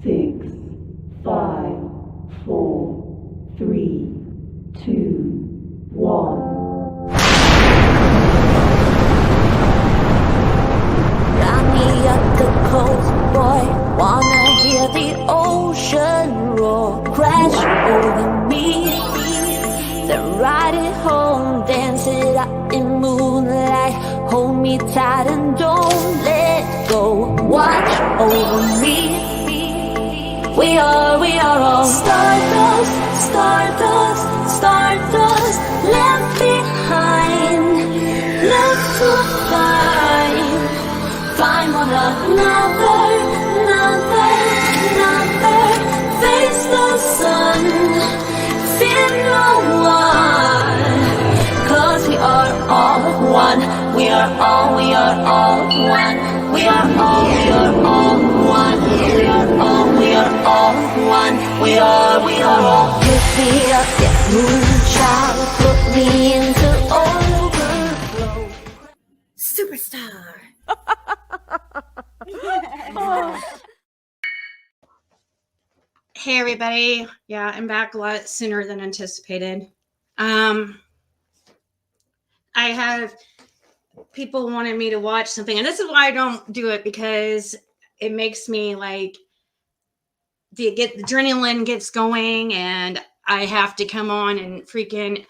6, 5, 4, 3, 2, 1. Got me at the coast, boy. Wanna hear the ocean roar crash over me. Then ride it home, dance it out in moonlight. Hold me tight and don't let go. Watch over me. We are all stardust, stardust, stardust. Left behind, left to find one another, face the sun, fear no one, 'cause we are all one, we are all one, we are all, we are all one, we are all one, we are all. Pick me up, yeah, moonchild, put me into overflow. Superstar. Hey everybody. Yeah, I'm back a lot sooner than anticipated. I have people wanted me to watch something, and this is why I don't do it, because it makes me like the adrenaline gets going and I have to come on and freaking.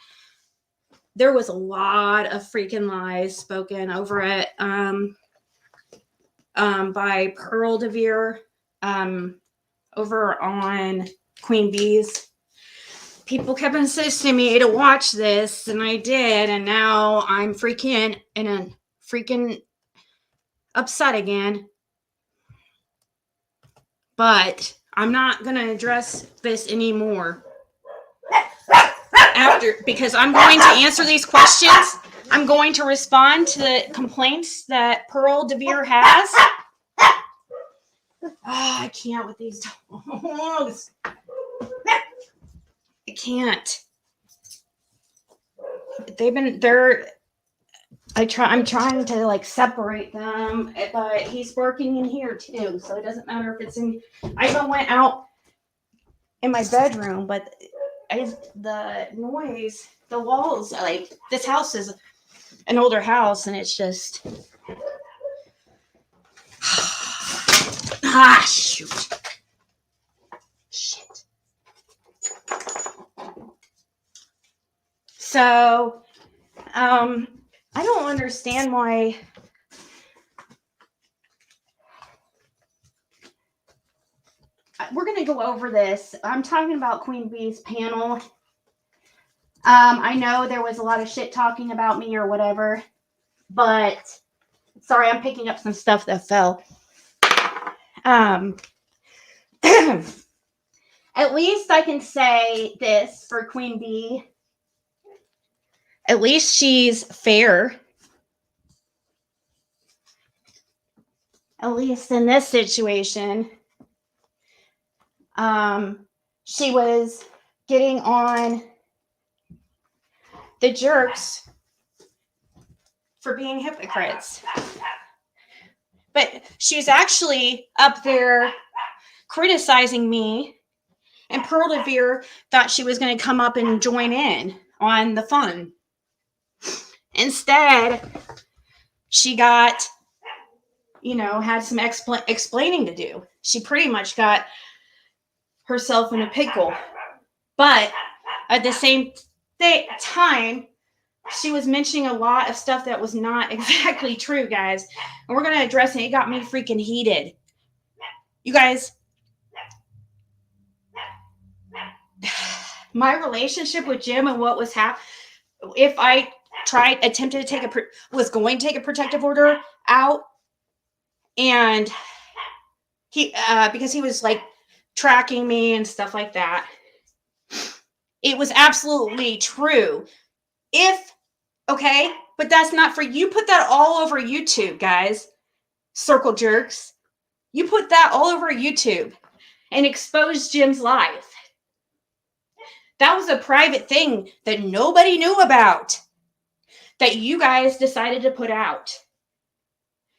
There was a lot of freaking lies spoken over it by Pearl DeVere over on Queen Bee's. People kept insisting me to watch this, and I did, and now I'm freaking upset again. But I'm not gonna address this anymore because I'm going to answer these questions. I'm going to respond to the complaints that Pearl DeVere has. I can't with these dogs. I can't. I'm trying to like separate them, but he's barking in here too, so it doesn't matter if it's in. I even went out in my bedroom, but the noise, the walls, like this house is an older house, and it's just shoot. Shit. So, I don't understand why we're going to go over this. I'm talking about Queen Bee's panel. I know there was a lot of shit talking about me or whatever, but sorry, I'm picking up some stuff that fell. At least I can say this for Queen Bee. At least she's fair. At least in this situation. She was getting on the jerks for being hypocrites. But she's actually up there criticizing me, and Pearl DeVere thought she was going to come up and join in on the fun. Instead, she got, had some explaining to do. She pretty much got herself in a pickle. But at the same time, she was mentioning a lot of stuff that was not exactly true, guys. And we're going to address it. It got me freaking heated. You guys, my relationship with Jim and what was happening, if I attempted to was going to take a protective order out, and he, because he was like tracking me and stuff like that, it was absolutely true. Okay, but that's not for you. Put that all over YouTube, guys. Circle jerks. You put that all over YouTube and expose Jim's life. That was a private thing that nobody knew about, that you guys decided to put out.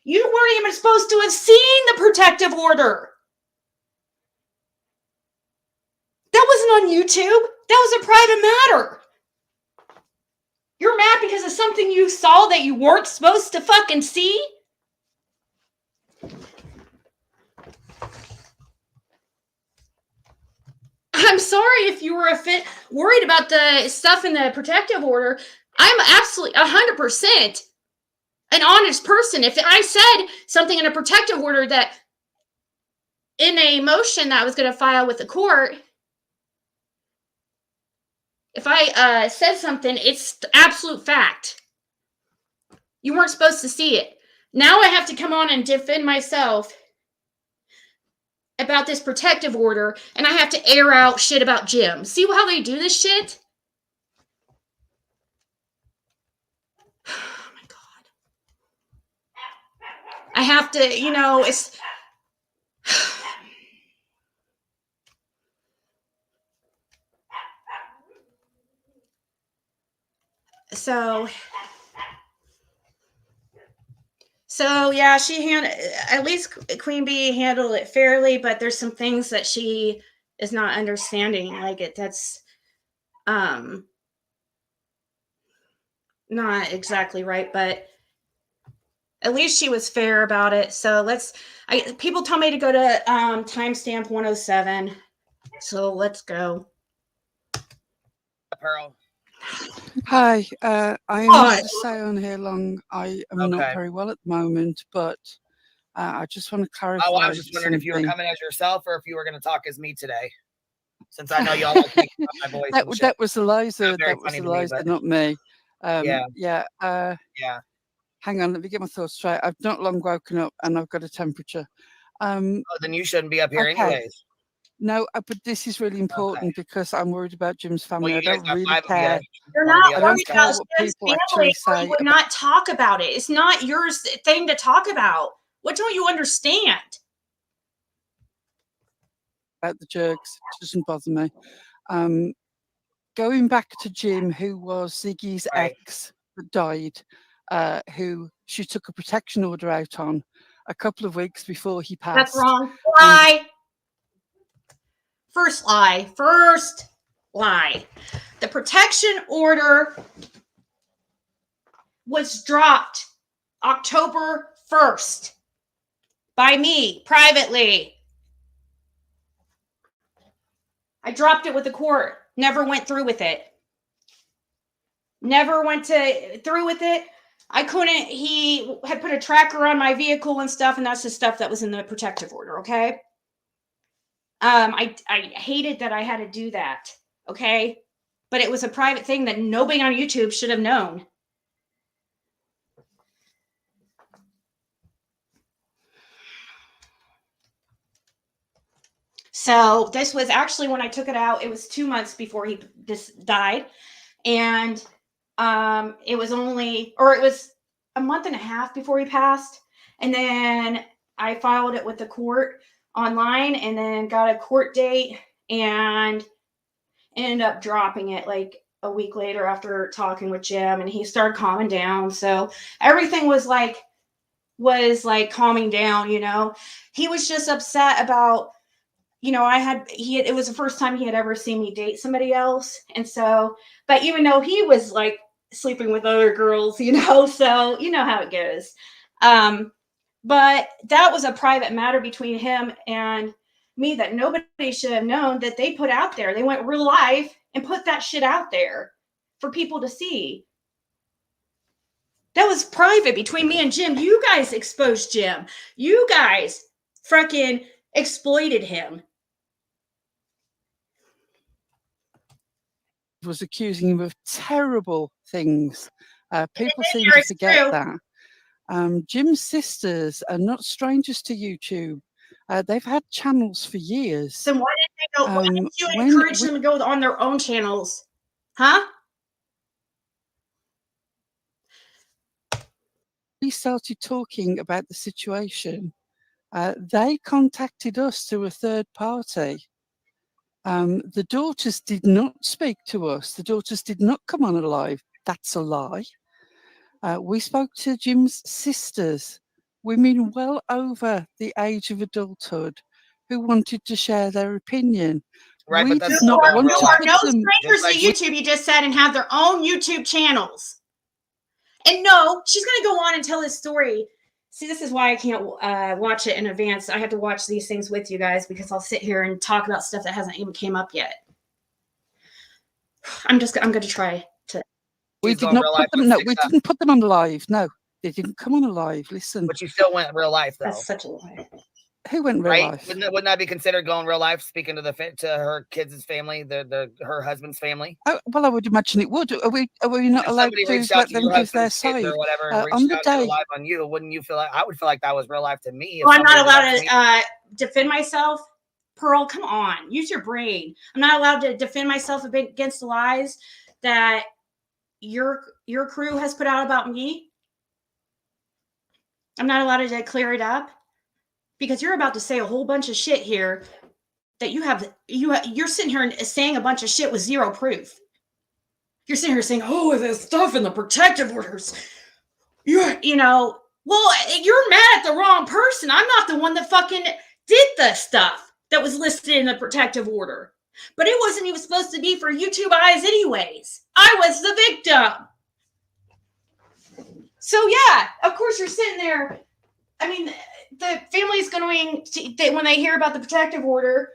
You weren't even supposed to have seen the protective order. on YouTube. That was a private matter. You're mad because of something you saw that you weren't supposed to fucking see? I'm sorry if you were worried about the stuff in the protective order. I'm absolutely 100% an honest person. If I said something in a protective order that in a motion that I was going to file with the court, if I said something, it's absolute fact. You weren't supposed to see it. Now I have to come on and defend myself about this protective order, and I have to air out shit about Jim. See how they do this shit? Oh my God. I have to, it's... So yeah, at least Queen Bee handled it fairly, but there's some things that she is not understanding. That's not exactly right, but at least she was fair about it. So people told me to go to timestamp 107. So let's go. Pearl. Hi, I am not going to stay on here long. I am not Okay. very well at the moment, but I just want to clarify. Oh, I was just wondering if you were coming as yourself or if you were going to talk as me today. Since I know y'all like making fun of my voice. That was Eliza. Very That was funny to me, Eliza, but- not me. Yeah. Yeah. Hang on, let me get my thoughts straight. I've not long woken up and I've got a temperature. Oh, then you shouldn't be up here Okay. anyways. No, but this is really important because I'm worried about Jim's family. Well, you I guys don't got really 5 of you. care. You're not I don't worried care about what Jim's people actually family, or say you would not talk about it. It's not your thing to talk about. What don't you understand? About the jerks, it doesn't bother me. Going back to Jim, who was Ziggy's Right. ex that died, who she took a protection order out on a couple of weeks before he passed. That's wrong. Lie. First lie. The protection order was dropped October 1st by me privately. I dropped it with the court. Never went through with it. Through with it. I couldn't. He had put a tracker on my vehicle and stuff, and that's the stuff that was in the protective order. Okay. I hated that I had to do that. Okay. But it was a private thing that nobody on YouTube should have known. So this was actually when I took it out. It was 2 months before he died. And it was a month and a half before he passed. And then I filed it with the court online and then got a court date and ended up dropping it like a week later after talking with Jim, and he started calming down. So everything was calming down, He was just upset about, it was the first time he had ever seen me date somebody else. And so, but even though he was like sleeping with other girls, so you know how it goes. But that was a private matter between him and me that nobody should have known, that they put out there. They went real live and put that shit out there for people to see. That was private between me and Jim. You guys exposed Jim. You guys freaking exploited him. Was accusing him of terrible things. People seem Here to it's forget true. that. Jim's sisters are not strangers to YouTube. They've had channels for years. Then why didn't they go? Why didn't you encourage them to go on their own channels? Huh? We started talking about the situation. They contacted us through a third party. The daughters did not speak to us. The daughters did not come on live. That's a lie. We spoke to Jim's sisters, women well over the age of adulthood, who wanted to share their opinion. Right, We but that's did not still want real to life. put no them. strangers Just to like YouTube, you just said, and have their own YouTube channels. And no, she's going to go on and tell this story. See, this is why I can't watch it in advance. I have to watch these things with you guys because I'll sit here and talk about stuff that hasn't even came up yet. I'm going to try to. We She's did going not real put life them. with No, six we up. didn't put them on live. No, they didn't come on live. Listen, But you still went real life though, That's such a lie. who went real right? life? Wouldn't that be considered going real life? Speaking to to her kids' family, her husband's family. Oh, well, I would imagine it would. Are we not If allowed somebody to reached out let to them your give their husband's kids side? or whatever and On reached the out and did a day, live on you, wouldn't you feel like I would feel like that was real life to me? If Well, I'm not somebody allowed did that to defend myself. Pearl, come on. Use your brain. I'm not allowed to defend myself against the lies that your crew has put out about me. I'm not allowed to clear it up because you're about to say a whole bunch of shit here that you're sitting here saying a bunch of shit with zero proof. You're sitting here saying, "Oh, there's stuff in the protective orders." Well, you're mad at the wrong person. I'm not the one that fucking did the stuff that was listed in the protective order. But it wasn't even supposed to be for YouTube eyes anyways. I was the victim. So yeah, of course you're sitting there. I mean, the family's going to, when they hear about the protective order,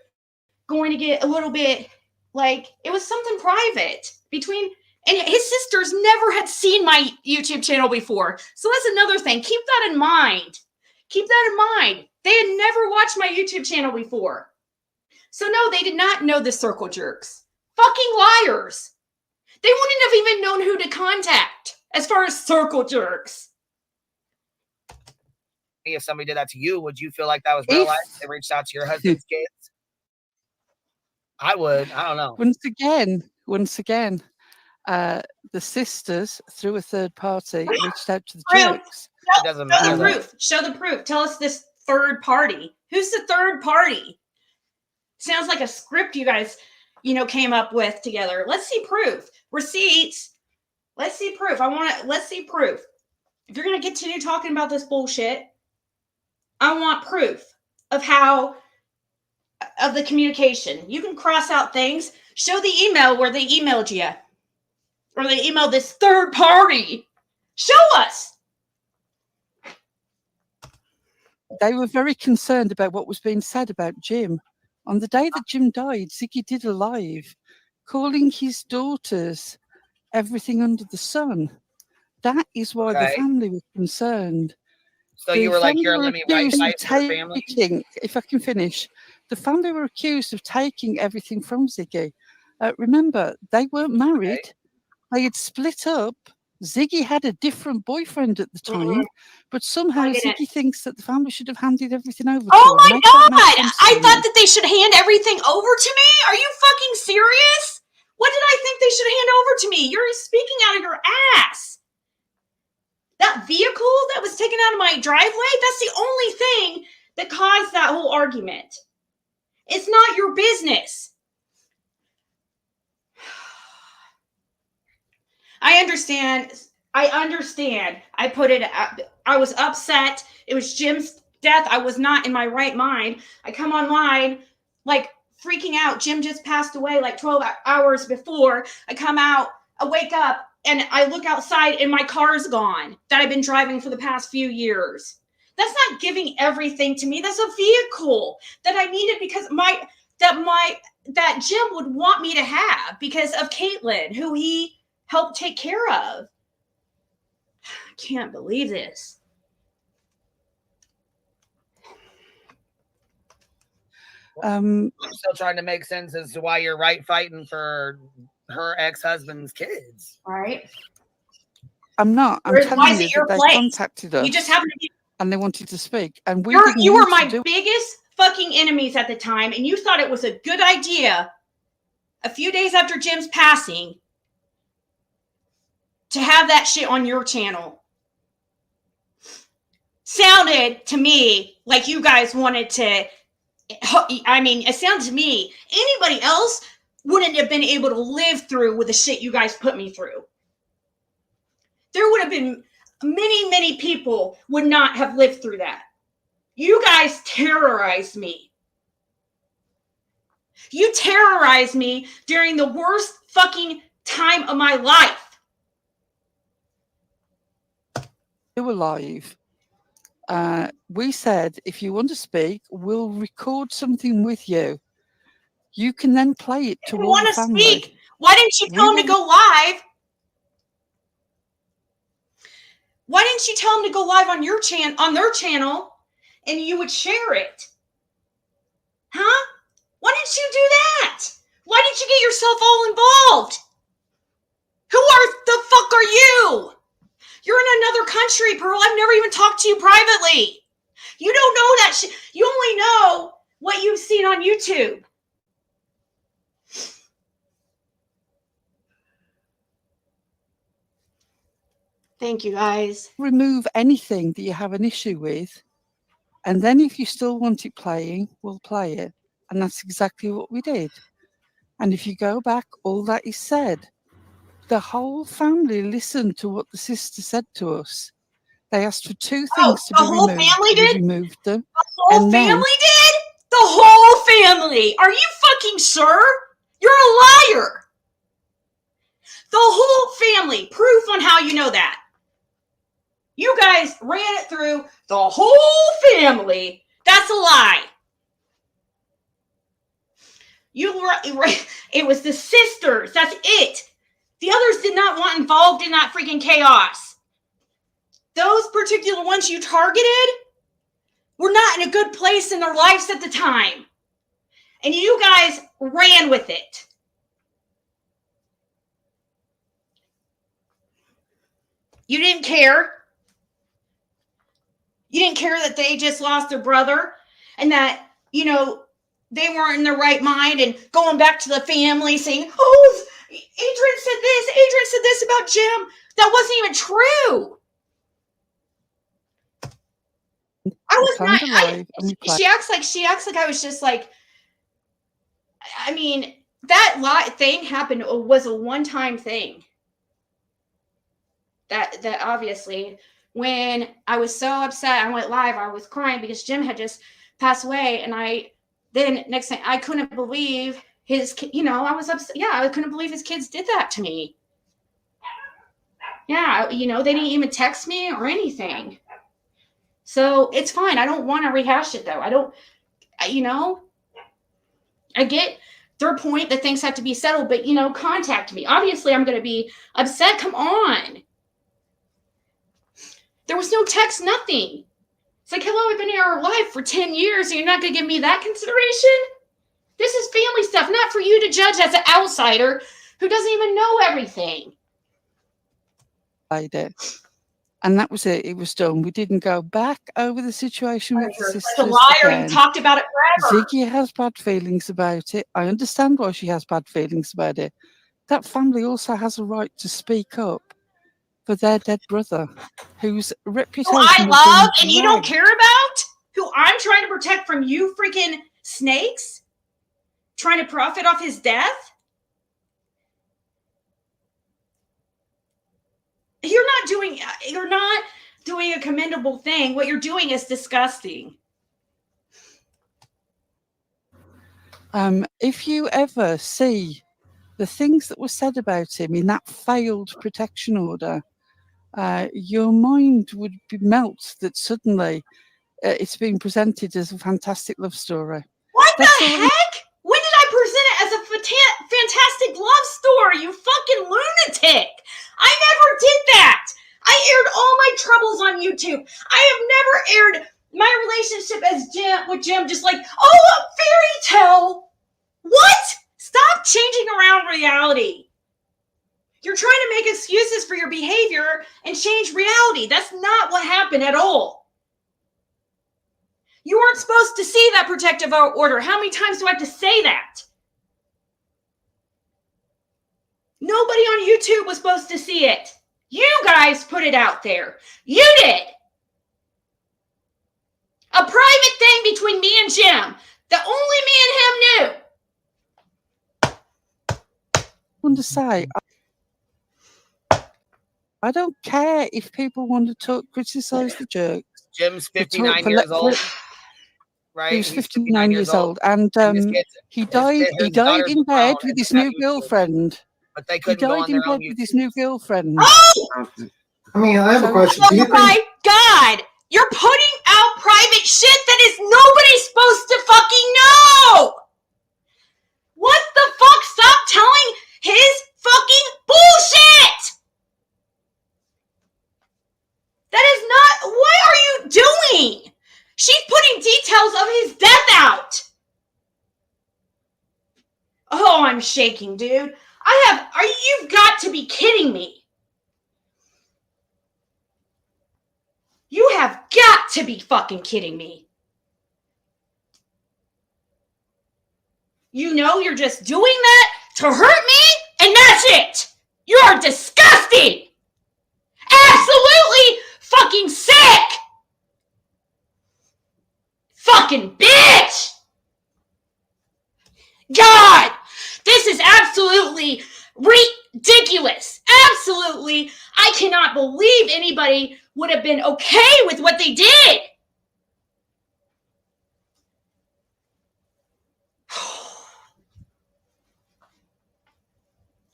going to get a little bit like it was something private between, and his sisters never had seen my YouTube channel before. So that's another thing. Keep that in mind. Keep that in mind. They had never watched my YouTube channel before. So no, they did not know the circle jerks. Fucking liars. They wouldn't have even known who to contact as far as circle jerks. if somebody did that to you, would you feel like that was real life? They reached out to your husband's kids? I would. I don't know. Once again, the sisters, through a third party, reached out to the Proof. jerks. It doesn't matter. Show the proof. Show the proof. Tell us this third party. Who's the third party? Sounds like a script you guys, came up with together. Let's see proof. Receipts. Let's see proof. Let's see proof. If you're going to continue talking about this bullshit, I want proof of the communication. You can cross out things. Show the email where they emailed you. Or they emailed this third party. Show us. They were very concerned about what was being said about Jim. On the day that Jim died, Ziggy did a live calling his daughters everything under the sun. That is why the family was concerned. So you were like, you're letting me white fight for the family? If I can finish, the family were accused of taking everything from Ziggy. Remember, they weren't married. Okay. They had split up. Ziggy had a different boyfriend at the time, but somehow Ziggy thinks that the family should have handed everything over to him. Oh my God! I thought that they should hand everything over to me? Are you fucking serious? What did I think they should hand over to me? You're speaking out of your ass. That vehicle that was taken out of my driveway, that's the only thing that caused that whole argument. It's not your business. I understand. I put it up. I was upset. It was Jim's death. I was not in my right mind. I come online like freaking out. Jim just passed away like 12 hours before. I come out, I wake up, and I look outside and my car's gone that I've been driving for the past few years. That's not giving everything to me. That's a vehicle that I needed because that Jim would want me to have because of Caitlin, who he helped take care of. I can't believe this. I'm still trying to make sense as to why you're fighting for her ex-husband's kids. All right. I'm not. I'm telling you that they contacted us. You just happen to be, and they wanted to speak. And you were my biggest fucking enemies at the time, and you thought it was a good idea a few days after Jim's passing to have that shit on your channel. Sounded to me like you guys wanted to, it sounded to me, anybody else wouldn't have been able to live through with the shit you guys put me through. There would have been many, many people would not have lived through that. You guys terrorized me. You terrorized me during the worst fucking time of my life. You were live. We said, if you want to speak, we'll record something with you. You can then play it to If you all the want to family. speak, why didn't you tell We him to go live? Why didn't you tell them to go live on your on their channel, and you would share it? Huh? Why didn't you do that? Why didn't you get yourself all involved? Who the fuck are you? You're in another country, Pearl. I've never even talked to you privately. You don't know that shit. You only know what you've seen on YouTube. Thank you, guys. remove anything that you have an issue with, and then if you still want it playing, we'll play it. And that's exactly what we did. And if you go back, all that is said. The whole family listened to what the sister said to us. They asked for two things to the be whole removed. family We did? removed them. The whole And then- family did? The whole family. Are you fucking sure? You're a liar. The whole family. Proof on how you know that. You guys ran it through the whole family. That's a lie. It was the sisters. That's it. The others did not want involved in that freaking chaos. Those particular ones you targeted were not in a good place in their lives at the time. And you guys ran with it. You didn't care. You didn't care that they just lost their brother and that, they weren't in their right mind and going back to the family saying, oh, Adrian said this about Jim. That wasn't even true. I was not. She acts like I was just like, I mean, that thing happened was a one-time thing. That obviously, when I was so upset, I went live, I was crying because Jim had just passed away. And next thing, I couldn't believe I was upset. Yeah, I couldn't believe his kids did that to me. Yeah, they didn't even text me or anything. So it's fine. I don't want to rehash it though. I get their point that things have to be settled, but contact me. Obviously, I'm going to be upset. Come on. There was no text, nothing. It's like, hello, I've been in your life for 10 years, and you're not going to give me that consideration? This is family stuff, not for you to judge as an outsider who doesn't even know everything. I did. And that was it. It was done. We didn't go back over the situation with the sisters. Like a liar. Again. You talked about it forever. Ziggy has bad feelings about it. I understand why she has bad feelings about it. That family also has a right to speak up for their dead brother, whose reputation who I has love been and you don't dragged. care about, who I'm trying to protect from you freaking snakes, trying to profit off his death. You're not doing a commendable thing. What you're doing is disgusting. If you ever see the things that were said about him in that failed protection order, your mind would melt that suddenly it's being presented as a fantastic love story. What the heck? When did I present it as a fantastic love story, you fucking lunatic? I never did that. I aired all my troubles on YouTube. I have never aired my relationship with Jim just like, oh, a fairy tale. What? Stop changing around reality. You're trying to make excuses for your behavior and change reality. That's not what happened at all. You weren't supposed to see that protective order. How many times do I have to say that? Nobody on YouTube was supposed to see it. You guys put it out there. You did. A private thing between me and Jim that only me and him knew. I want to say, I don't care if people want to criticize the jerks. Jim's 59 years old. right? He was He's 59 years old, and And this kid's- he his died. kid- He his died daughter's in grown bed with and his doesn't have new YouTube, girlfriend. But they He couldn't go died on in their own bed with his YouTube. new girlfriend. I mean, I have a So- question. Do Oh you think my god! You're putting out private shit that is nobody's supposed to fucking know! What the fuck? Stop telling his fucking bullshit! That is not. What are you doing? She's putting details of his death out. Oh, I'm shaking, dude. You've got to be kidding me. You have got to be fucking kidding me. You know you're just doing that to hurt me, and that's it. You are disgusting. Absolutely fucking sick. Fucking bitch. God, this is absolutely ridiculous. Absolutely. I cannot believe anybody would have been okay with what they did.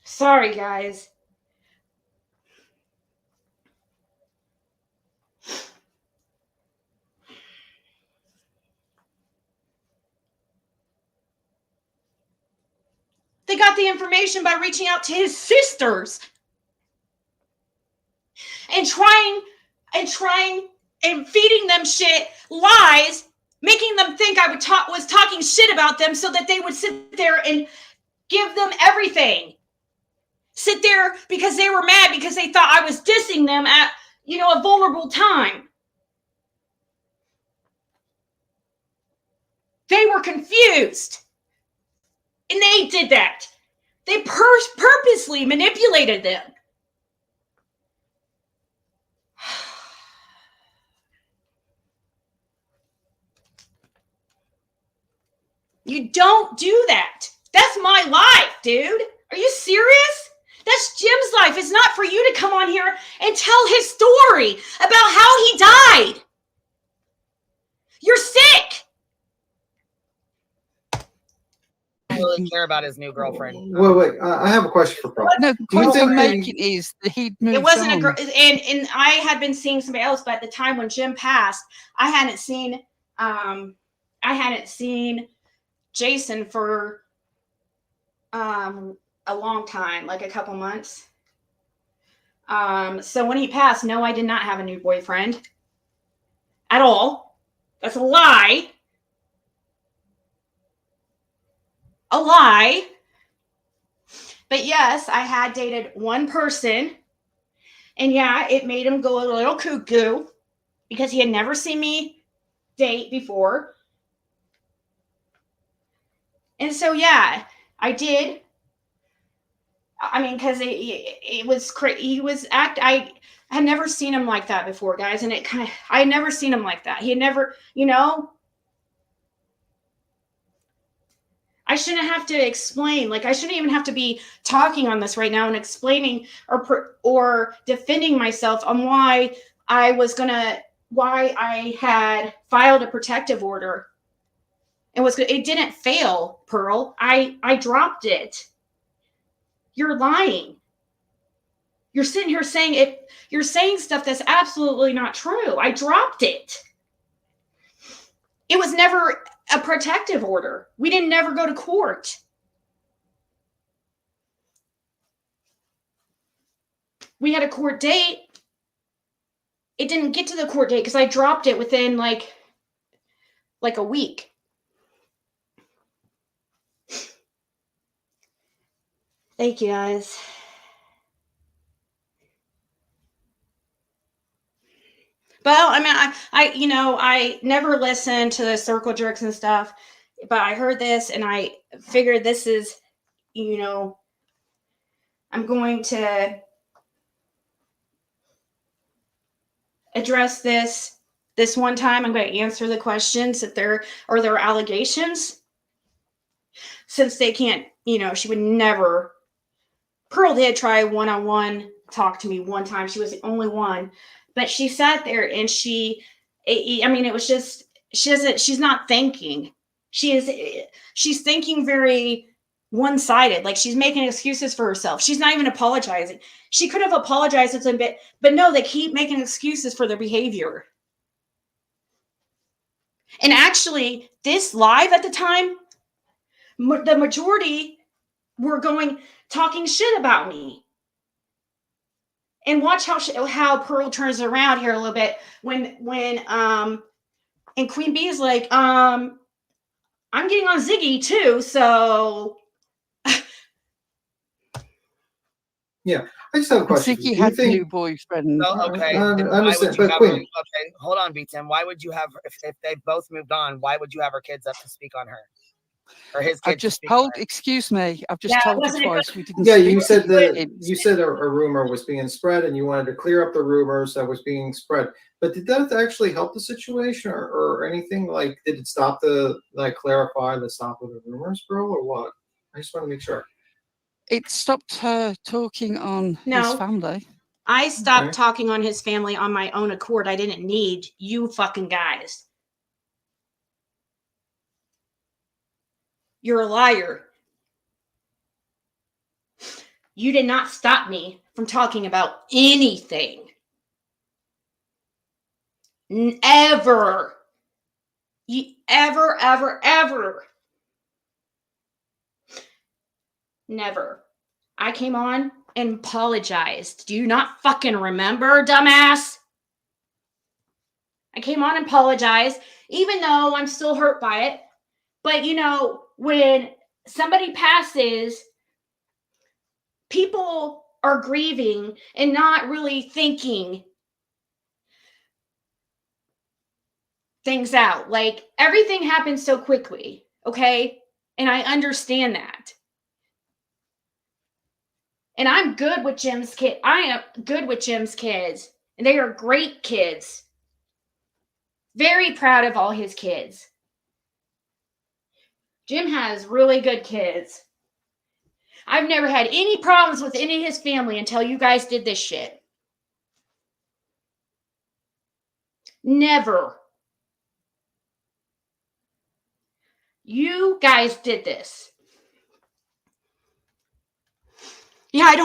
Sorry, guys. They got the information by reaching out to his sisters and trying and feeding them shit, lies, making them think I was talking shit about them so that they would sit there and give them everything. Sit there because they were mad because they thought I was dissing them at, a vulnerable time. They were confused. And they did that. They purposely manipulated them. You don't do that. That's my life, dude. Are you serious? That's Jim's life. It's not for you to come on here and tell his story about how he died. You're sick. I don't really care about his new girlfriend. wait, I have a question for Pearl. No, the Do you point I'm think making is that he'd moved It wasn't on. a girl, and I had been seeing somebody else, but at the time when Jim passed, I hadn't seen Jason for a long time, like a couple months. So when he passed, no, I did not have a new boyfriend at all. That's a lie. A lie. But yes, I had dated one person, and yeah, it made him go a little cuckoo because he had never seen me date before. And so, yeah, I did. I mean, because it was crazy. I had never seen him like that before, guys. And I had never seen him like that. He had never, I shouldn't have to explain. Like, I shouldn't even have to be talking on this right now and explaining or defending myself on why I had filed a protective order. It didn't fail, Pearl. I dropped it. You're lying. You're sitting here saying you're saying stuff that's absolutely not true. I dropped it. It was never a protective order. We didn't never go to court. We had a court date. It didn't get to the court date because I dropped it within like a week. Thank you, guys. Well, I mean, I never listened to the circle jerks and stuff, but I heard this and I figured this is, I'm going to address this one time. I'm going to answer the questions that there are their allegations. Since they can't, she would never. Pearl did try one-on-one talk to me one time. She was the only one. But she sat there and it was just, she's not thinking. She's thinking very one-sided, like she's making excuses for herself. She's not even apologizing. She could have apologized a bit, but no, they keep making excuses for their behavior. And actually, this live at the time, the majority were talking shit about me. And watch how Pearl turns around here a little bit when and Queen Bee is like, I'm getting on Ziggy too, so Yeah, I just have a question. Ziggy had a new boyfriend. Oh, okay. I Then why understand, would you but have Queen- her, okay, hold on, B10. Why would you have if they both moved on? Why would you have her kids up to speak on her or his kids? I've just told. Excuse me. I've just told you twice. We didn't. Yeah, speak you to said the that kids. you said a rumor was being spread, and you wanted to clear up the rumors that was being spread. But did that actually help the situation, or anything? Like, did it stop clarify the stop of the rumors, bro, or what? I just want to make sure. It stopped her talking on his No. family. I stopped Okay. talking on his family on my own accord. I didn't need you fucking guys. You're a liar. You did not stop me from talking about anything. Ever. Ever. Never. I came on and apologized. Do you not fucking remember, dumbass? I came on and apologized, even though I'm still hurt by it. But, you know, when somebody passes, people are grieving and not really thinking things out. Like, everything happens so quickly, okay? And I understand that. And I'm good with Jim's kid. I am good with Jim's kids. And they are great kids. Very proud of all his kids. Jim has really good kids. I've never had any problems with any of his family until you guys did this shit. Never. You guys did this. Yeah, I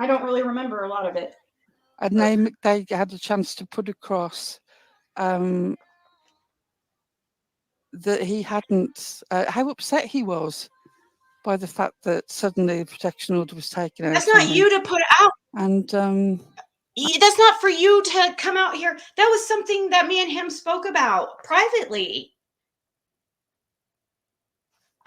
don't really remember a lot of it. And they had a chance to put across that he hadn't, how upset he was by the fact that suddenly the protection order was taken out. That's not you to put out. And that's not for you to come out here. That was something that me and him spoke about privately.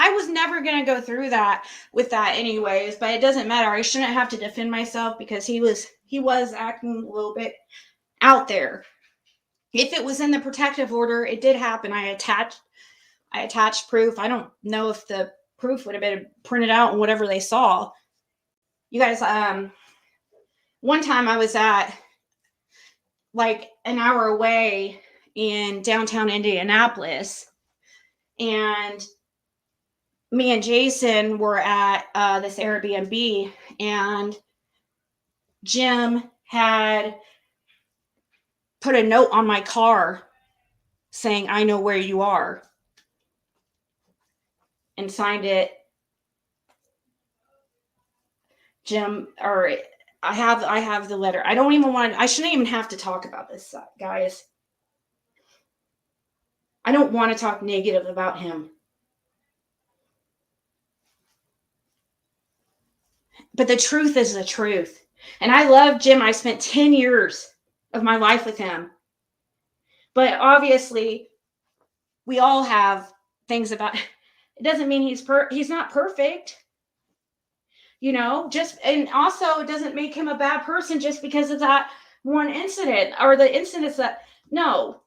I was never going to go through that with that anyways, but it doesn't matter. I shouldn't have to defend myself because he was acting a little bit out there. If it was in the protective order, it did happen. I attached proof. I don't know if the proof would have been printed out and whatever they saw. You guys, one time I was at like an hour away in downtown Indianapolis, and me and Jason were at this Airbnb, and Jim had put a note on my car saying, "I know where you are," and signed it Jim, or I have the letter. I shouldn't even have to talk about this, guys. I don't want to talk negative about him. But the truth is the truth. And I love Jim. I spent 10 years of my life with him. But obviously, we all have things about it. Doesn't mean he's not perfect. You know, and also it doesn't make him a bad person just because of that one incident or the incidents that, no.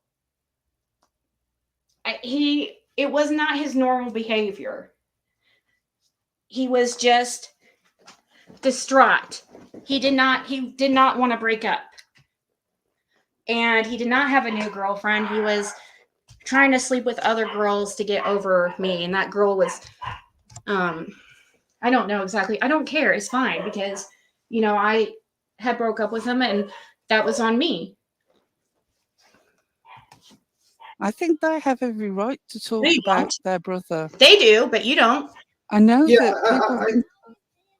It was not his normal behavior. He was just distraught. He did not want to break up. And he did not have a new girlfriend. He was trying to sleep with other girls to get over me. And that girl was, I don't know exactly. I don't care. It's fine because, you know, I had broke up with him and that was on me. I think they have every right to talk No, you about don't. their brother. They do, but you don't. I know Yeah, that people think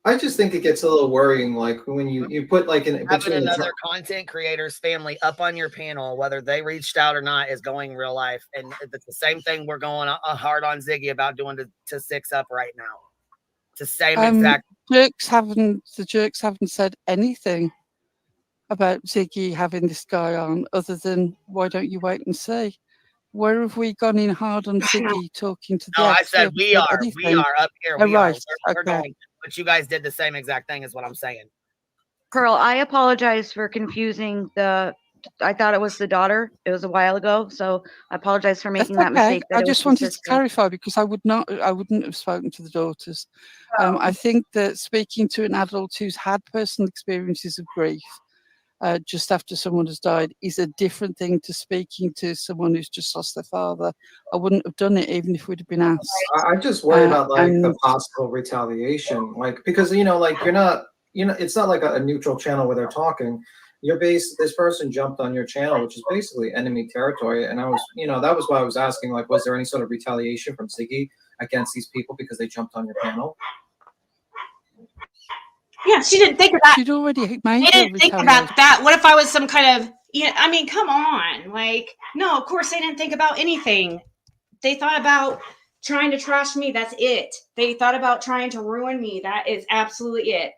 I just think it gets a little worrying, like when you put like in Having between another content creator's family up on your panel, whether they reached out or not, is going real life. And it's the same thing we're going hard on Ziggy about doing to 6 Up right now. It's the same exact. the jerks haven't said anything about Ziggy having this guy on, other than why don't you wait and see? Where have we gone in hard on Ziggy talking to the No, I ex? said we are up here. Oh, We are. right. We're Okay. going, but you guys did the same exact thing, is what I'm saying. Pearl, I apologize for confusing I thought it was the daughter. It was a while ago, so I apologize for That's making that okay. mistake. That I it was just the wanted to sister. clarify because I wouldn't have spoken to the daughters. I think that speaking to an adult who's had personal experiences of grief just after someone has died is a different thing to speaking to someone who's just lost their father. I wouldn't have done it even if we'd have been asked. I just worry about like the and- possible retaliation, like because like you're not, it's not like a neutral channel where they're talking. This person jumped on your channel, which is basically enemy territory, and I was, that was why I was asking, like, was there any sort of retaliation from Ziggy against these people because they jumped on your panel? Yeah, she didn't think of that. She'd already made I didn't think about that. What if I was some kind of, I mean, come on. Like, no, of course they didn't think about anything. They thought about trying to trash me. That's it. They thought about trying to ruin me. That is absolutely it.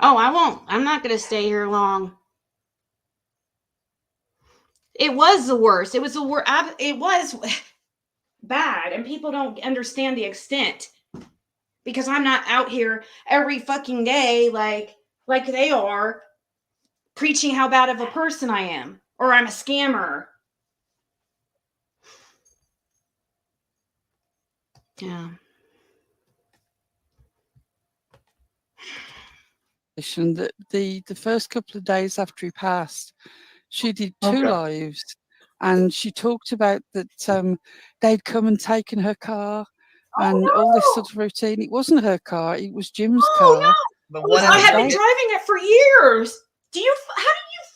Oh, I won't. I'm not going to stay here long. It was the worst. It was the worst. It was bad, and people don't understand the extent because I'm not out here every fucking day like they are preaching how bad of a person I am or I'm a scammer. Yeah. That the first couple of days after he passed, she did 2 lives, and she talked about that they'd come and taken her car and all this sort of routine. It wasn't her car; it was Jim's car. Yeah. But what I have been driving it for years. How do you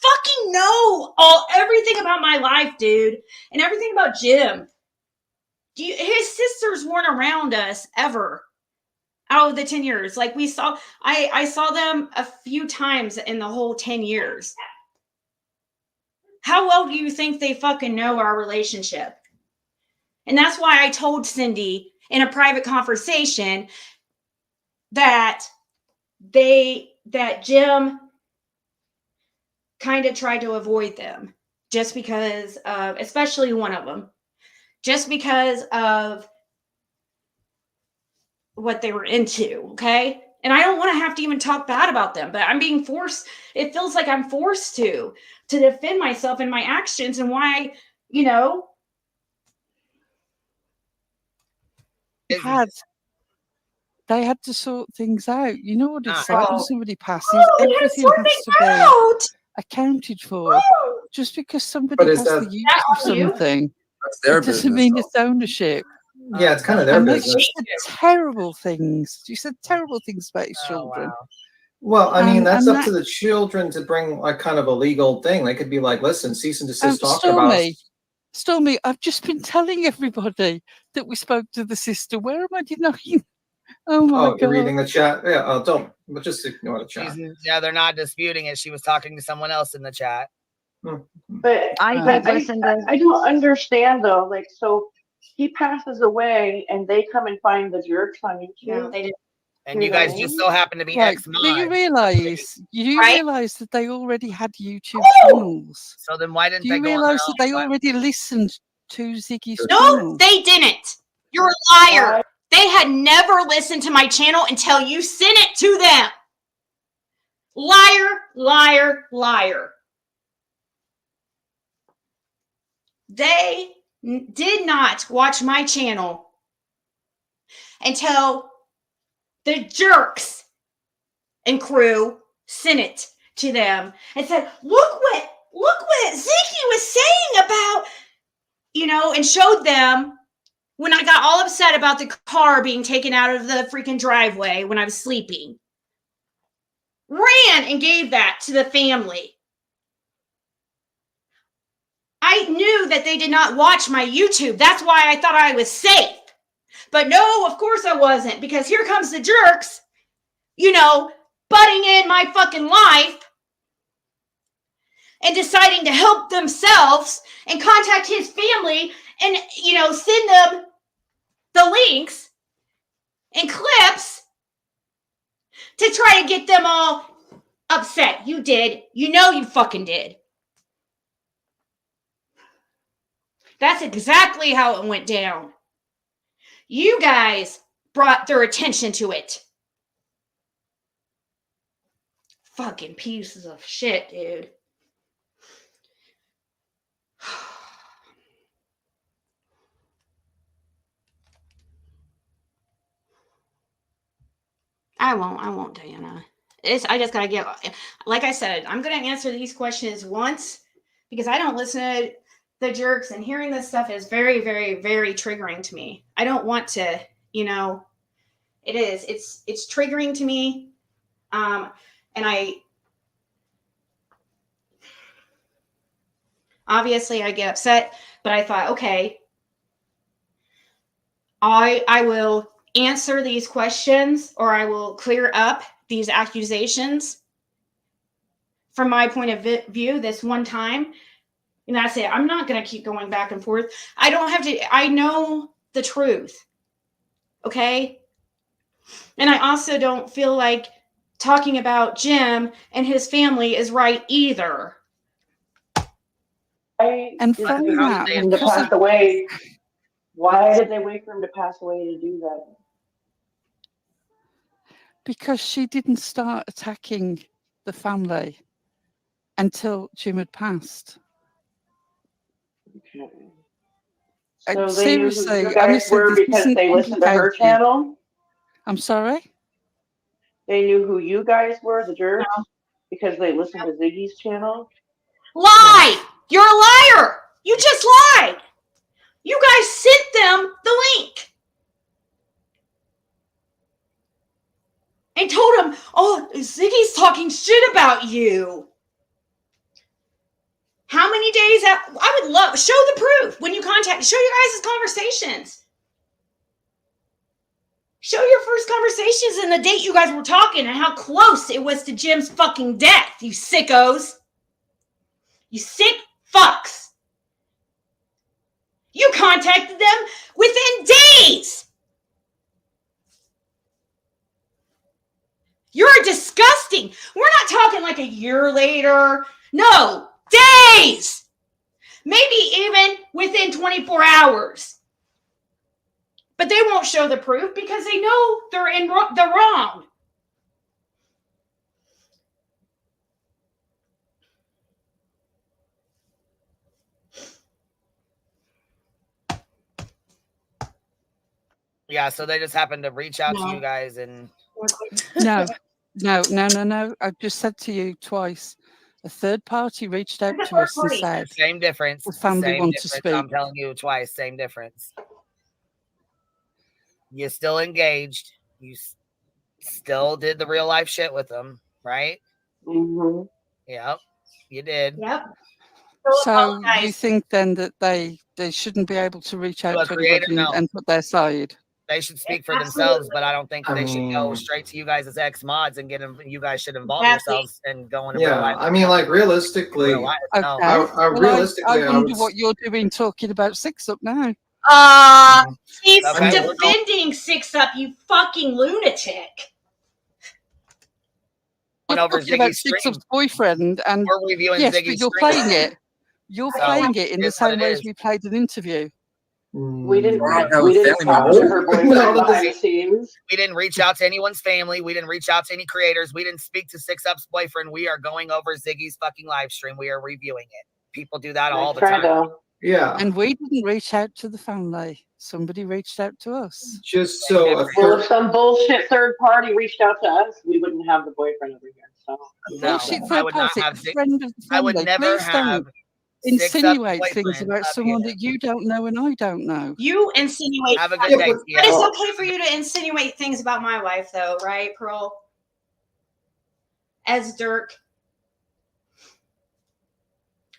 fucking know everything about my life, dude, and everything about Jim? His sisters weren't around us ever. Out of the 10 years, like I saw them a few times in the whole 10 years. How well do you think they fucking know our relationship? And that's why I told Cindy in a private conversation that Jim kind of tried to avoid them just because of, especially one of them, just because of what they were into, okay? And I don't want to have to even talk bad about them, but I'm being forced. It feels like I'm forced to defend myself and my actions and why, They had to sort things out. You know what it's like when somebody passes, everything has to be accounted for. Just because somebody has the use of something, it doesn't mean it's ownership. Yeah, it's kind of their business. She said terrible things. She said terrible things about his children. Wow. Well, I mean, that's and up to the children to bring like kind of a legal thing. They could be like, listen, cease and desist talking about us. Stormy, I've just been telling everybody that we spoke to the sister. Where am I denying? Oh my God. You're reading the chat? Yeah, don't. But just ignore the chat. Yeah, they're not disputing it. She was talking to someone else in the chat. But I don't understand though. Like, so he passes away and they come and find the jerks on YouTube. No, they didn't. And you guys just so happen to be Right. ex-mod. Do you realize? Right? Realize that they already had YouTube channels? So then why didn't Do they you go on realize their that they own? already listened to Ziggy's No, channel? they didn't. You're a liar. They had never listened to my channel until you sent it to them. Liar, liar, liar. They did not watch my channel until the jerks and crew sent it to them and said, look what Ziggy was saying about, and showed them when I got all upset about the car being taken out of the freaking driveway when I was sleeping. ran and gave that to the family. I knew that they did not watch my YouTube. That's why I thought I was safe. But no, of course I wasn't, because here comes the jerks, you know, butting in my fucking life and deciding to help themselves and contact his family and, you know, send them the links and clips to try to get them all upset. You did. You know you fucking did. That's exactly how it went down. You guys brought their attention to it. Fucking pieces of shit, dude. I won't, Diana. I just gotta get, like I said, I'm gonna answer these questions once because I don't listen to the jerks, and hearing this stuff is very, very, very triggering to me. I don't want to, you know, it's triggering to me. And obviously I get upset, but I thought, okay, I will answer these questions, or I will clear up these accusations from my point of view this one time. And that's it. I'm not going to keep going back and forth. I don't have to. I know the truth. Okay? And I also don't feel like talking about Jim and his family is right either. And from that, him to pass away. Why did they wait for him to pass away to do that? because she didn't start attacking the family until Jim had passed. Okay. So they Seriously, knew who you guys were because they listened to her channel? I'm sorry? They knew who you guys were, the jerks, because they listened to Ziggy's channel? Lie! You're a liar! You just lied! You guys sent them the link! And told them, oh, Ziggy's talking shit about you. How many days I would love, show the proof when you contact, show your guys' conversations. Show your first conversations and the date you guys were talking and how close it was to Jim's fucking death, you sickos. You sick fucks. You contacted them within days. You're disgusting. We're not talking like a year later. No, days. Maybe even within 24 hours. But they won't show the proof because they know they're in the wrong. Yeah, so they just happened to reach out to you guys and No. I've just said to you twice. A third party reached out to us and said, same difference. the family Same want to difference. speak. I'm telling you twice, same difference. You still engaged. You still did the real life shit with them, right? Mm-hmm. Yep, you did. Yep. So you think then that they shouldn't be able to reach out to creator, anybody and put their side? They should speak for themselves, but I don't think they should go straight to you guys as ex-mods and get them. You guys should involve yourselves and go into real life. I mean, like realistically, Okay. I wonder what you're doing talking about Six Up now. He's defending Six Up, you fucking lunatic. You're talking about Six Up's boyfriend, and we're reviewing yes, Ziggy's but you're stream. playing it. You're playing it in the same way as we played an interview. We didn't talk to her boyfriend behind the scenes. We didn't reach out to anyone's family. We didn't reach out to any creators. We didn't speak to Six Up's boyfriend. We are going over Ziggy's fucking live stream. We are reviewing it. People do that all the time. Yeah. And we didn't reach out to the family. Somebody reached out to us. Just so if some bullshit third party reached out to us, we wouldn't have the boyfriend over here. So bullshit I third would not party, have friend of the I would family. never Please have don't Six Up's insinuate things boyfriend about up someone here. that you don't know and I don't know. You insinuate. Have a good day, But it's okay for you to insinuate things about my wife, though, right, Pearl? as Dirk.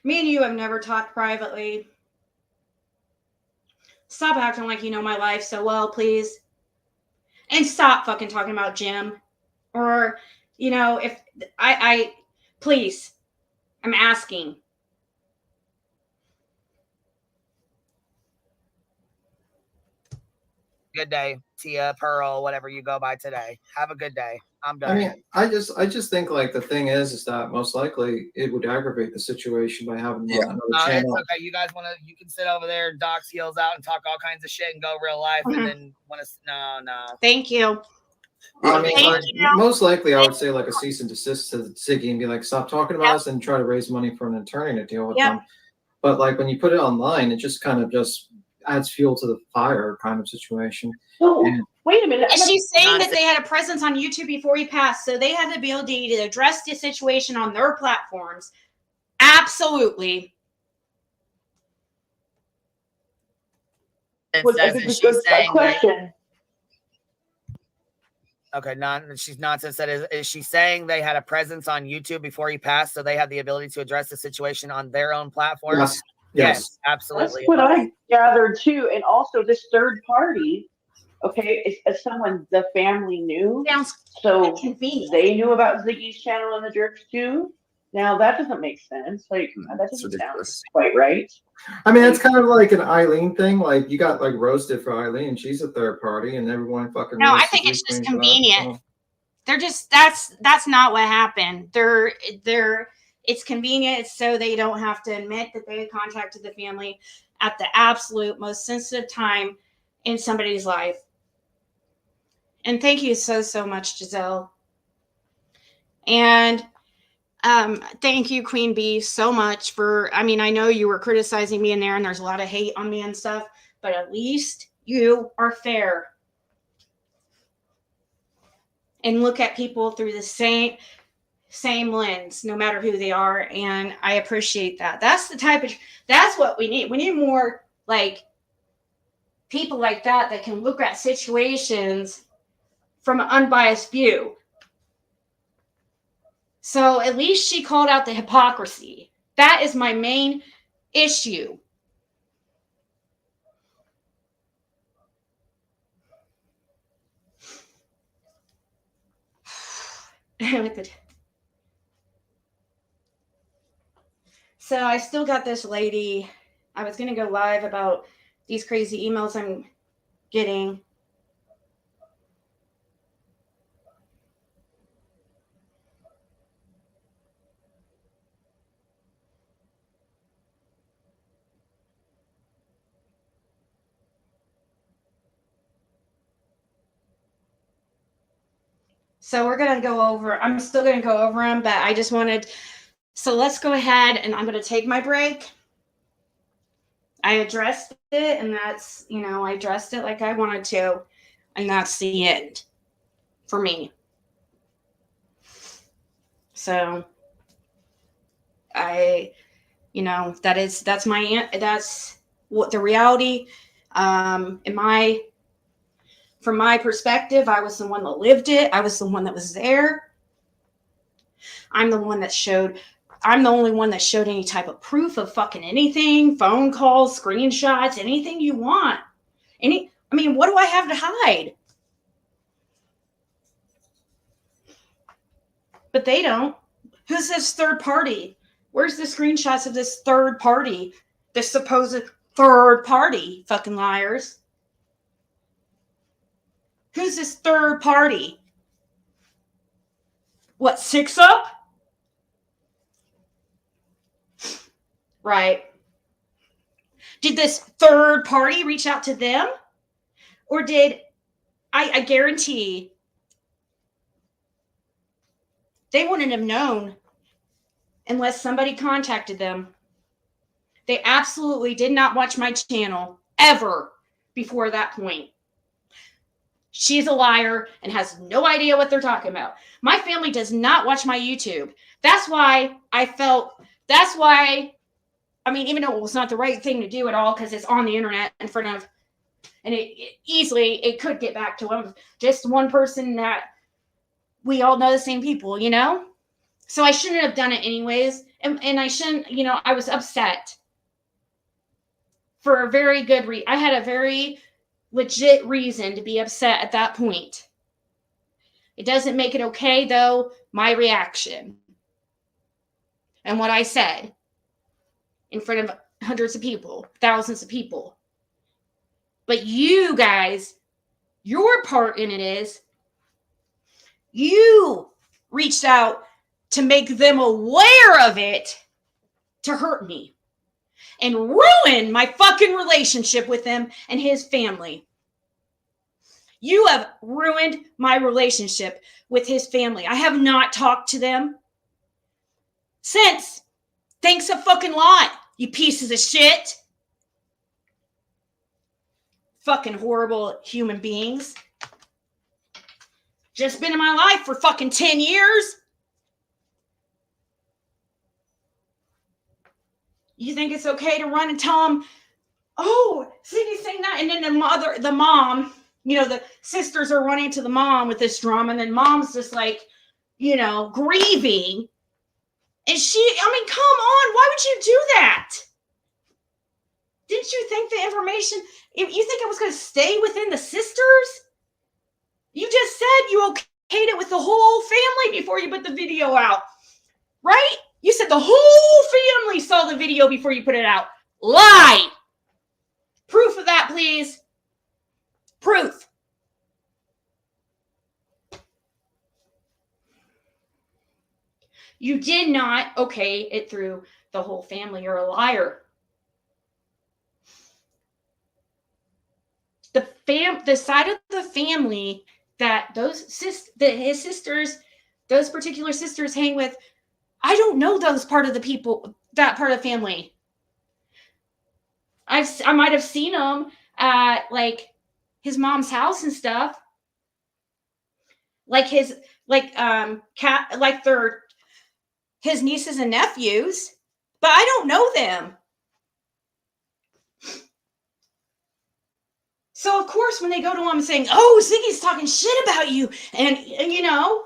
Me and you have never talked privately. Stop acting like you know my life so well, please. And stop fucking talking about Jim. Or, you know, if I please, I'm asking. Good day, Tia, Pearl, whatever you go by today. Have a good day. I'm done. I mean, I just think like the thing is that most likely it would aggravate the situation by having another It's channel. okay. You guys you can sit over there and dox heels out and talk all kinds of shit and go real life, and then no. Thank you. I mean, Thank like, you. most likely I would say like a cease and desist to Ziggy and be like, stop talking about us and try to raise money for an attorney to deal with them. But like when you put it online, it just kind of just adds fuel to the fire kind of situation. So, And- wait a minute. And she's saying that they had a presence on YouTube before he passed, so they had the ability to address the situation on their platforms. Absolutely. It Was- says this that is she's a saying that, question. okay, she's nonsense. That is she saying they had a presence on YouTube before he passed, so they had the ability to address the situation on their own platform? Yes. Yes. That's Absolutely. what I gathered too. And also this third party, okay, is someone the family knew. Sounds So convenient. they knew about Ziggy's channel and the Jerks too. Now that doesn't make sense. Like that doesn't sound quite right. I mean, it's kind of like an Eileen thing. Like you got like roasted for Eileen. She's a third party, and everyone fucking. No, I roasted think you, it's just screams about it, convenient. so. They're just that's not what happened. It's convenient so they don't have to admit that they contacted the family at the absolute most sensitive time in somebody's life. And thank you so much, Giselle. And thank you, Queen Bee, so much for, I mean, I know you were criticizing me in there and there's a lot of hate on me and stuff, but at least you are fair and look at people through the same lens, no matter who they are. And I appreciate that. That's what we need. We need more like people like that can look at situations from an unbiased view. So at least she called out the hypocrisy. That is my main issue. So I still got this lady. I was going to go live about these crazy emails I'm getting. So we're going to go over, I'm still going to go over them, but I just wanted, so let's go ahead and I'm going to take my break. I addressed it and that's, I addressed it like I wanted to, and that's the end for me. So that's what the reality, from my perspective, I was the one that lived it. I was the one that was there. I'm the only one that showed any type of proof of fucking anything, phone calls, screenshots, anything you want. What do I have to hide? But they don't. Who's this third party? Where's the screenshots of this third party? This supposed third party, fucking liars. Who's this third party? What, 6 Up? Right. Did this third party reach out to them? Or did, I guarantee, they wouldn't have known unless somebody contacted them. They absolutely did not watch my channel ever before that point. She's a liar and has no idea what they're talking about. My family does not watch my YouTube. That's why even though it was not the right thing to do at all, because it's on the internet in front of, and it could get back to just one person that we all know the same people, So I shouldn't have done it anyways. And I shouldn't, you know, I was upset for a very good reason. I had a very legit reason to be upset at that point. It doesn't make it okay, though, my reaction and what I said in front of hundreds of people, thousands of people. But you guys, your part in it is you reached out to make them aware of it to hurt me and ruin my fucking relationship with him and his family. You have ruined my relationship with his family. I have not talked to them since. Thanks a fucking lot, you pieces of shit. Fucking horrible human beings. Just been in my life for fucking 10 years. You think it's okay to run and tell them, oh, Ziggy's saying that, and then the mom, you know, the sisters are running to the mom with this drama, and then mom's just like, you know, grieving. And I mean, come on, why would you do that? Didn't you think the information, if you think I was going to stay within the sisters? You just said you okayed it with the whole family before you put the video out, right? You said the whole family saw the video before you put it out. Lie. Proof of that, please. Proof. You did not okay it through the whole family. You're a liar. The side of the family that his sisters, those particular sisters hang with, I don't know those part of the people, that part of the family. I might have seen them at like his mom's house and stuff. Like his nieces and nephews, but I don't know them. So of course, when they go to him saying, "Oh, Ziggy's talking shit about you," and you know,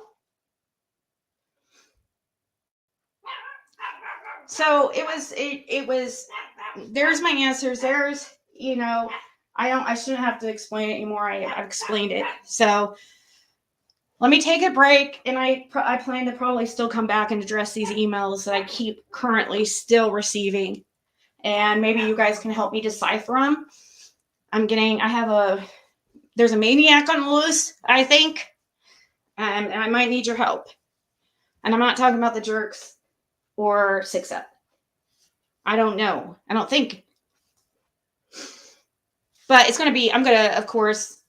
so it was. There's my answers. There's, you know, I shouldn't have to explain it anymore. I've explained it. So let me take a break, and I plan to probably still come back and address these emails that I keep currently still receiving, and maybe you guys can help me decipher them. There's a maniac on the loose, I think, and I might need your help. And I'm not talking about the jerks or 6up. I don't know. I don't think. But of course,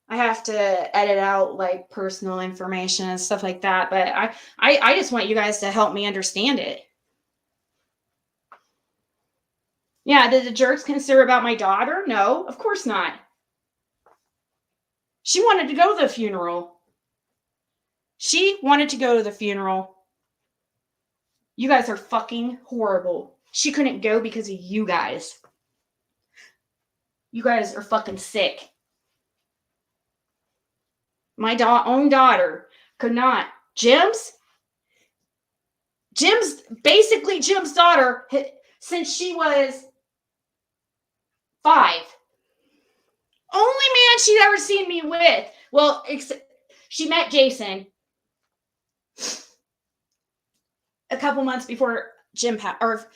I have to edit out like personal information and stuff like that. But I just want you guys to help me understand it. Yeah, did the jerks consider about my daughter? No, of course not. She wanted to go to the funeral. You guys are fucking horrible. She couldn't go because of you guys. You guys are fucking sick. My own daughter could not. Jim's daughter, since she was 5. Only man she'd ever seen me with. Well, she met Jason a couple months before Jim passed, or a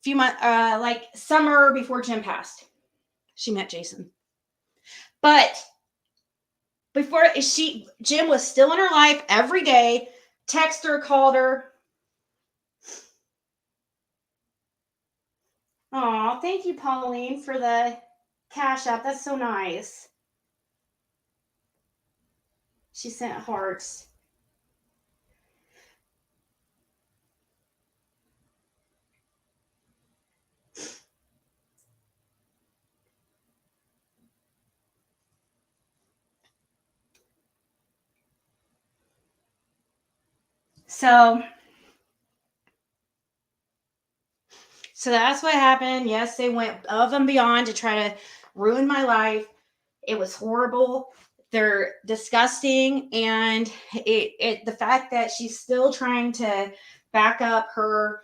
few months, like summer before Jim passed. She met Jason. But Jim was still in her life every day, text her, called her. Aw, thank you, Pauline, for the Cash App. That's so nice. She sent hearts. So that's what happened. Yes, they went above and beyond to try to ruin my life. It was horrible. they're disgusting, and the fact that she's still trying to back up her,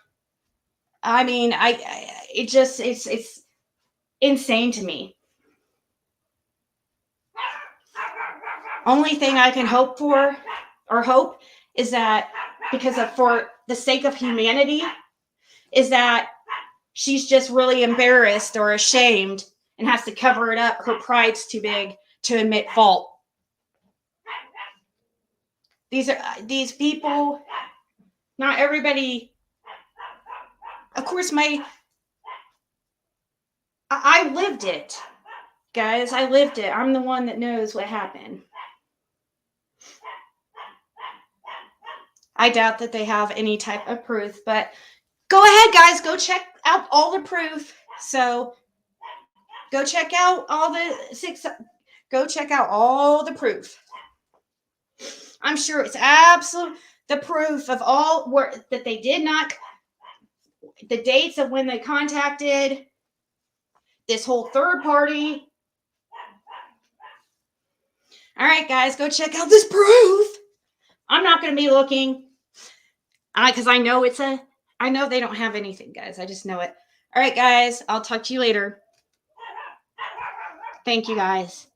I mean, it's insane to me. Only thing I can hope is that, for the sake of humanity, is that she's just really embarrassed or ashamed and has to cover it up. Her pride's too big to admit fault. These people, not everybody, of course, I lived it, guys. I lived it. I'm the one that knows what happened. I doubt that they have any type of proof, but go ahead, guys. Go check out all the proof. So go check out go check out all the proof. I'm sure it's absolute the proof of all that they did not, the dates of when they contacted this whole third party. All right, guys, go check out this proof. I'm not going to be looking because I know I know they don't have anything, guys. I just know it. All right, guys, I'll talk to you later. Thank you, guys.